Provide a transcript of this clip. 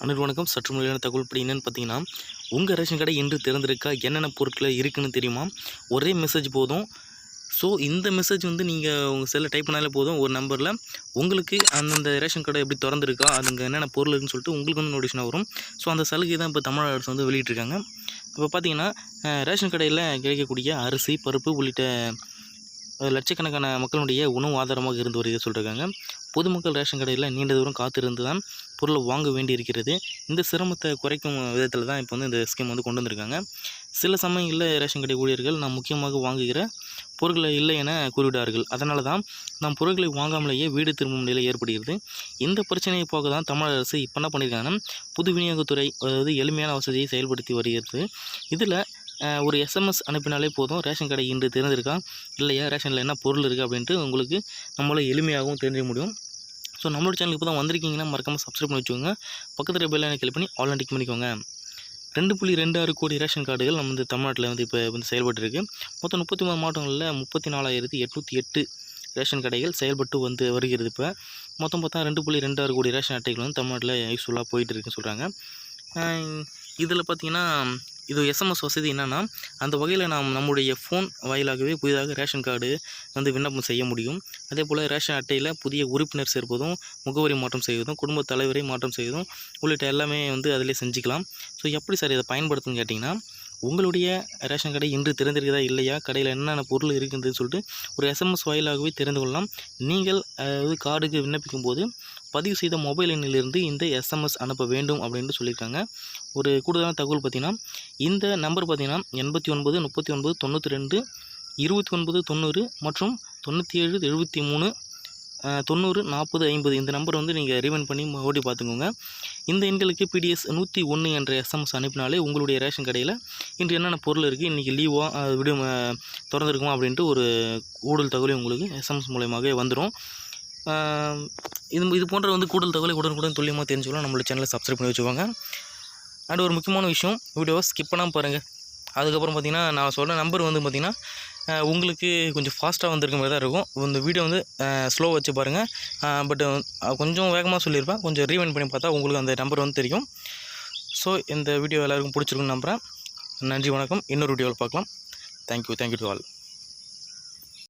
அனைவருக்கும் வணக்கம். சற்று முறையான தகவல் படி என்னென்னு பார்த்தீங்கன்னா, உங்கள் ரேஷன் கடை இன்று திறந்திருக்கா, என்னென்ன பொருட்கள் இருக்குதுன்னு தெரியுமா? ஒரே மெசேஜ் போதும். ஸோ இந்த மெசேஜ் வந்து நீங்கள் உங்கள் செல்லில் டைப் பண்ணாலே போதும். ஒரு நம்பரில் உங்களுக்கு அந்தந்த ரேஷன் கடை எப்படி திறந்திருக்கா, அதுங்க என்னென்ன பொருள் இருக்குன்னு சொல்லிட்டு உங்களுக்கு வந்து நோட்டிஃபிகேஷன் வரும். ஸோ அந்த சலுகை தான் இப்போ தமிழக அரசு வந்து வெளியிட்டிருக்காங்க. இப்போ பார்த்தீங்கன்னா, ரேஷன் கடையில் கிடைக்கக்கூடிய அரிசி, பருப்பு உள்ளிட்ட லட்சக்கணக்கான மக்களுடைய உணவு ஆதாரமாக இருந்து வருகிறது சொல்லியிருக்காங்க. பொதுமக்கள் ரேஷன் கடையில் நீண்ட தூரம் காத்திருந்து தான் பொருளை வாங்க வேண்டி இருக்கிறது. இந்த சிரமத்தை குறைக்கும் விதத்தில் தான் இப்போ வந்து இந்த ஸ்கீம் வந்து கொண்டு வந்திருக்காங்க. சில சமயங்களில் ரேஷன் கடை ஊழியர்கள் நாம் முக்கியமாக வாங்குகிற பொருட்களை இல்லை என கூறிவிடார்கள். அதனால தான் நாம் பொருட்களை வாங்காமலேயே வீடு திரும்பும் நிலை ஏற்படுகிறது. இந்த பிரச்சனையை போக தான் தமிழக அரசு இப்போ என்ன பண்ணியிருக்காங்கன்னா, புது விநியோகத்துறை அதாவது எளிமையான வசதியை செயல்படுத்தி வருகிறது. இதில் ஒரு எஸ்எம்எஸ் அனுப்பினாலே போதும், ரேஷன் கடை இன்று திறந்திருக்கா இல்லையா, ரேஷனில் என்ன பொருள் இருக்குது அப்படின்ட்டு உங்களுக்கு நம்மளால் எளிமையாகவும் தெரிஞ்சுக்க முடியும். ஸோ நம்மளோட சேனலுக்கு இப்போ தான் வந்திருக்கீங்கன்னா மறக்காமல் சப்ஸ்கிரைப் பண்ணி வச்சுக்கோங்க. பக்கத்தில் பெல் ஐகானை கிளிக் பண்ணி ஆல் டிக் பண்ணிக்கோங்க. 2.26 கோடி ரேஷன் கார்டுகள் நம்ம வந்து தமிழ்நாட்டில் வந்து இப்போ வந்து செயல்பட்டு இருக்குது. மொத்தம் 33 மாவட்டங்களில் 34,808 ரேஷன் கடைகள் செயல்பட்டு வந்து வருகிறது. இப்போ மொத்தம் பார்த்தா 2.26 கோடி ரேஷன் அட்டைகள் வந்து தமிழ்நாட்டில் யூஸ்ஃபுல்லாக போயிட்டு இருக்குன்னு சொல்கிறாங்க. இதில் பார்த்திங்கன்னா, இது எஸ்எம்எஸ் வசதி என்னென்னா, அந்த வகையில் நாம் நம்முடைய ஃபோன் வாயிலாகவே புதிதாக ரேஷன் கார்டு வந்து விண்ணப்பம் செய்ய முடியும். அதே போல் ரேஷன் அட்டையில் புதிய உறுப்பினர் சேர்ப்பதும், முகவரி மாற்றம் செய்வதும், குடும்ப தலைவரை மாற்றம் செய்வதும் உள்ளிட்ட எல்லாமே வந்து அதிலே செஞ்சுக்கலாம். ஸோ எப்படி சார் இதை பயன்படுத்துன்னு கேட்டிங்கன்னா, உங்களுடைய ரேஷன் கடை இன்று திறந்திருக்கிறதா இல்லையா, கடையில் என்னென்ன பொருள் இருக்குதுன்னு சொல்லிட்டு ஒரு எஸ்எம்எஸ் வாயிலாகவே தெரிந்து கொள்ளலாம். நீங்கள் கார்டுக்கு விண்ணப்பிக்கும் போது பதிவு செய்த மொபைல் எண்ணிலிருந்து இந்த எஸ்எம்எஸ் அனுப்ப வேண்டும் அப்படின்னு சொல்லியிருக்காங்க. ஒரு கூடுதலான தகவல் பார்த்திங்கன்னா, இந்த நம்பர் பார்த்திங்கன்னா 89 39 92 29 90 மற்றும் 97 73 90 40 50 இந்த நம்பர் வந்து நீங்கள் ரீவைண்ட் பண்ணி ஓட்டி பார்த்துக்கோங்க. இந்த எண்களுக்கு பிடிஎஸ் 101 என்ற எஸ்எம்எஸ் அனுப்பினாலே உங்களுடைய ரேஷன் கடையில் இன்று என்னென்ன பொருள் இருக்குது, இன்றைக்கி லீவா திறந்துருக்குமா அப்படின்ட்டு ஒரு கூடுதல் தகவலை உங்களுக்கு எஸ்எம்எஸ் மூலயமாகவே வந்துடும். இது போன்ற வந்து கூடுதல் தகவலை உடனுக்குடன் துல்லியமாக தெரிஞ்சுக்கலாம். நம்மளோட சேனலை சப்ஸ்கிரைப் பண்ணி வச்சுக்கோங்க. அண்ட் ஒரு முக்கியமான விஷயம், வீடியோவை ஸ்கிப் பண்ணாமல் பாருங்கள். அதுக்கப்புறம் பார்த்திங்கன்னா, நான் சொல்கிற நம்பர் வந்து பார்த்திங்கன்னா உங்களுக்கு கொஞ்சம் ஃபாஸ்ட்டாக வந்திருக்க மாதிரி தான் இருக்கும். இந்த வீடியோ வந்து ஸ்லோ வச்சு பாருங்கள். பட் கொஞ்சம் வேகமாக சொல்லியிருப்பேன். கொஞ்சம் ரீவைண்ட் பண்ணி பார்த்தா உங்களுக்கு அந்த நம்பர் வந்து தெரியும். ஸோ இந்த வீடியோ எல்லாருக்கும் பிடிச்சிருக்குன்னு நம்புகிறேன். நன்றி, வணக்கம். இன்னொரு வீடியோவில் பார்க்கலாம். Thank you to all.